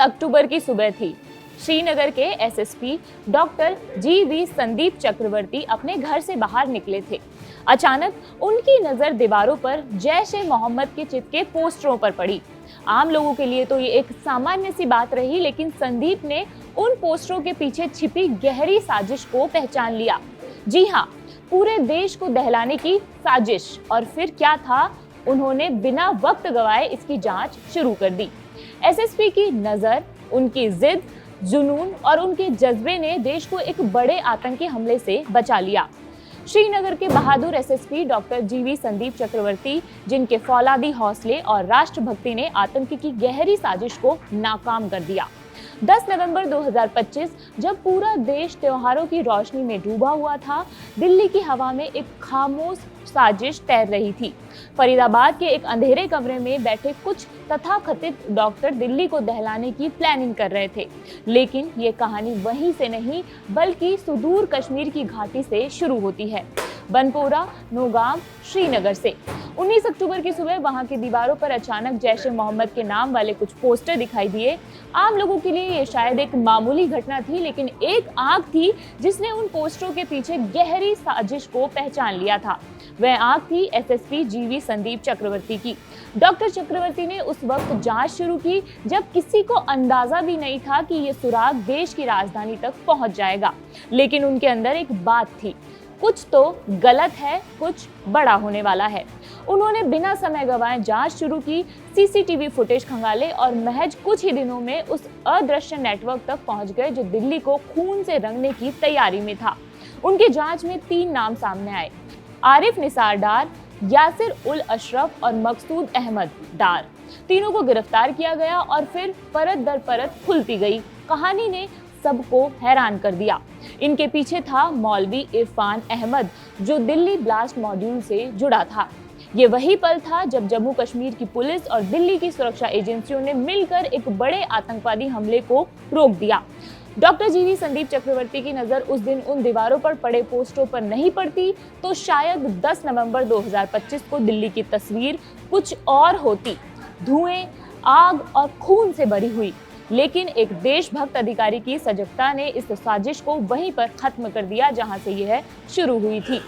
अक्टूबर की सुबह थी। श्रीनगर के एसएसपी डॉक्टर जीवी संदीप चक्रवर्ती अपने घर से बाहर निकले थे। अचानक उनकी नजर दीवारों पर जैश ए मोहम्मद के चिपके पोस्टरों पर पड़ी। आम लोगों के लिए तो ये एक सामान्य सी बात रही, लेकिन संदीप ने उन पोस्टरों के पीछे छिपी गहरी साजिश को पहचान लिया। जी हाँ, पूरे देश को दहलाने की साजिश। और फिर क्या था, उन्होंने बिना वक्त गवाए इसकी जांच शुरू कर दी। एसएसपी की नजर, उनकी जिद, जुनून और उनके जज्बे ने देश को एक बड़े आतंकी हमले से बचा लिया। श्रीनगर के बहादुर एसएसपी डॉक्टर जीवी संदीप चक्रवर्ती, जिनके फौलादी हौसले और राष्ट्रभक्ति ने आतंक की गहरी साजिश को नाकाम कर दिया। 10 नवंबर 2025 जब पूरा देश त्योहारों की रोशनी में डूबा हुआ था, दिल्ली की हवा में एक खामोश साजिश तैर रही थी। फरीदाबाद के एक अंधेरे कमरे में बैठे कुछ तथाकथित डॉक्टर दिल्ली को दहलाने की प्लानिंग कर रहे थे। लेकिन ये कहानी वहीं से नहीं, बल्कि सुदूर कश्मीर की घाटी से शुरू होती है। बनपोरा, नौगाम, श्रीनगर से 19 अक्टूबर की सुबह वहां की दीवारों पर अचानक जैश ए मोहम्मद के नाम वाले कुछ पोस्टर दिखाई दिए। आम लोगों के लिए ये शायद एक मामूली घटना थी, लेकिन एक आग थी जिसने उन पोस्टरों के पीछे गहरी साजिश को पहचान लिया था। वह आग थी एसएसपी जीवी संदीप चक्रवर्ती की। डॉक्टर चक्रवर्ती ने उस वक्त जांच शुरू की जब किसी को अंदाजा भी नहीं था कि ये सुराग देश की राजधानी तक पहुंच जाएगा। लेकिन उनके अंदर एक बात थी, कुछ तो गलत है, कुछ बड़ा होने वाला है। उन्होंने बिना समय गंवाए जांच शुरू की, सीसीटीवी फुटेज खंगाले और महज कुछ ही दिनों में उस अदृश्य नेटवर्क तक पहुंच गए जो दिल्ली को खून से रंगने की तैयारी में था। उनकी जांच में 3 नाम सामने आए, आरिफ निसार डार, यासिर उल अशरफ और मकसूद अहमद डार। तीनों को गिरफ्तार किया गया और फिर परत दर परत खुलती गई। कहानी ने सबको हैरान कर दिया। इनके पीछे था मौलवी इरफान अहमद, जो दिल्ली ब्लास्ट मॉड्यूल से जुड़ा था। ये वही पल था जब जम्मू कश्मीर की पुलिस और दिल्ली की सुरक्षा एजेंसियों ने मिलकर एक बड़े आतंकवादी हमले को रोक दिया। डॉक्टर जीवी संदीप चक्रवर्ती की नजर उस दिन उन दीवारों पर पड़े पोस्टरों पर नहीं पड़ती तो शायद 10 नवंबर 2025 को दिल्ली की तस्वीर कुछ और होती, धुएं, आग और खून से भरी हुई। लेकिन एक देशभक्त अधिकारी की सजगता ने इस साजिश को वहीं पर खत्म कर दिया जहां से यह शुरू हुई थी।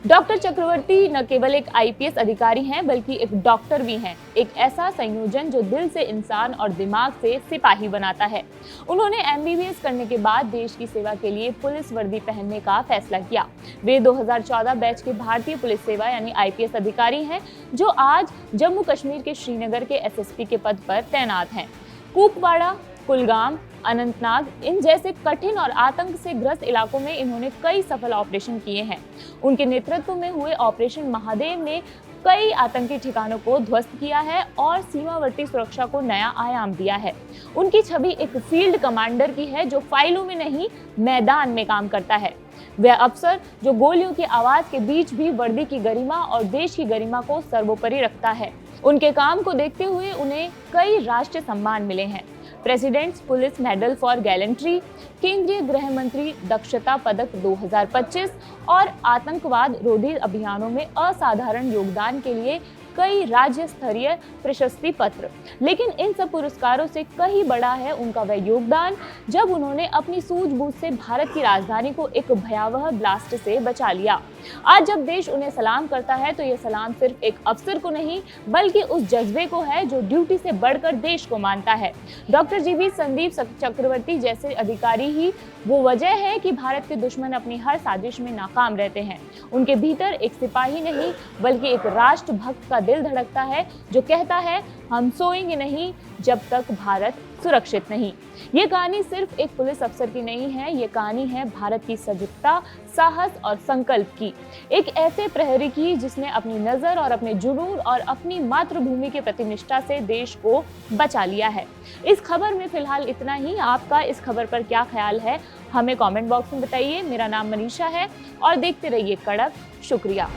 डॉक्टर चक्रवर्ती न केवल एक आईपीएस अधिकारी हैं, बल्कि एक डॉक्टर भी हैं। एक ऐसा संयोजन जो दिल से इंसान और दिमाग से सिपाही बनाता है। उन्होंने एमबीबीएस करने के बाद देश की सेवा के लिए पुलिस वर्दी पहनने का फैसला किया। वे 2014 बैच के भारतीय पुलिस सेवा यानी आईपीएस अधिकारी हैं, जो आज जम्मू कश्मीर के श्रीनगर के एसएसपी के पद पर तैनात हैं। कुपवाड़ा, कुलगाम, अनंतनाग, इन जैसे कठिन और आतंक से ग्रस्त इलाकों में इन्होंने कई सफल ऑपरेशन किए हैं। उनके नेतृत्व में हुए ऑपरेशन महादेव ने कई आतंकी ठिकानों को ध्वस्त किया है और सीमावर्ती सुरक्षा को नया आयाम दिया है। उनकी छवि एक फील्ड कमांडर की है, जो फाइलों में नहीं, मैदान में काम करता है। वह अफसर जो गोलियों की आवाज के बीच भी वर्दी की गरिमा और देश की गरिमा को सर्वोपरि रखता है। उनके काम को देखते हुए उन्हें कई राष्ट्रीय सम्मान मिले हैं। Presidents police medal for gallantry, केंद्रीय गृह मंत्री दक्षता पदक 2025 और आतंकवाद रोधी अभियानों में असाधारण योगदान के लिए कई राज्य स्तरीय प्रशस्ति पत्र। लेकिन इन सब पुरस्कारों से कहीं बड़ा है उनका वह योगदान जब उन्होंने अपनी सूझबूझ से भारत की राजधानी को एक भयावह ब्लास्ट से बचा लिया। आज जब देश उन्हें सलाम करता है तो ये सलाम सिर्फ एक अफसर को नहीं, बल्कि उस जज्बे को है जो ड्यूटी से बढ़कर देश को मानता है। डॉक्टर जीवी संदीप चक्रवर्ती जैसे अधिकारी ही वो वजह है कि भारत के दुश्मन अपनी हर साजिश में नाकाम रहते हैं। उनके भीतर एक सिपाही नहीं, बल्कि एक राष्ट्रभक्त का दिल धड़कता है जो कहता है, हम सोएंगे नहीं जब तक भारत सुरक्षित नहीं। ये कहानी सिर्फ एक पुलिस अफसर की नहीं है, ये कहानी है भारत की सजगता, साहस और संकल्प की। एक ऐसे प्रहरी की जिसने अपनी नजर और अपने जुनून और अपनी मातृभूमि के प्रति निष्ठा से देश को बचा लिया है। इस खबर में फिलहाल इतना ही। आपका इस खबर पर क्या ख्याल है, हमें कमेंट बॉक्स में बताइए। मेरा नाम मनीषा है और देखते रहिए कड़क। शुक्रिया।